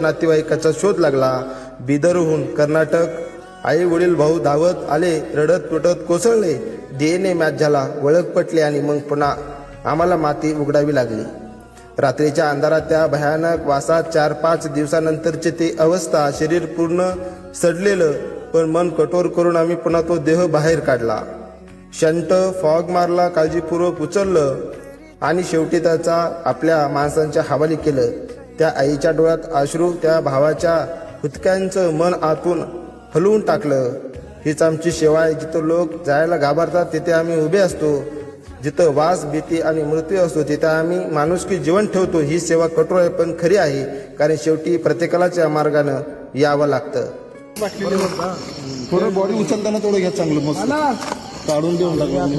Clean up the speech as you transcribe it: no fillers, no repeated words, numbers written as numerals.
नातेवाईकाचा शोध लागला। बिदरहून कर्नाटक, आई वडील भाऊ धावत आले, रडत तुटत कोसळले। DNA मॅच झाला, ओळख पटली आणि मग पुन्हा आम्हाला माती उघडावी लागली। रात्रीच्या अंधारात त्या भयानक वासात 4-5 दिवसानंतरची ती अवस्था, शरीर पूर्ण सडलेलं पण मन कठोर करून आम्ही पुन्हा तो देह बाहेर काढला। शंट फॉग मारला, काळजीपूर्वक उचललं आणि शेवटी त्याचा आपल्या माणसांच्या हवाली केलं। त्या आईच्या डोळ्यात अश्रू, त्या भावाच्या हुतक्यांचं मन आतून हलवून टाकलं। हीच आमची सेवा आहे। जिथं लोक जायला घाबरतात तिथे आम्ही उभे असतो, जिथं वास, भीती आणि मृत्यू असतो तिथं आम्ही माणुसकी जीवन ठेवतो। ही सेवा कठोर आहे पण खरी आहे, कारण शेवटी प्रत्येकालाच या मार्गानं यावं लागतं। थोडं बॉडी उचलताना थोडं घ्या, चांगलं मस्त काढून देऊन टाका।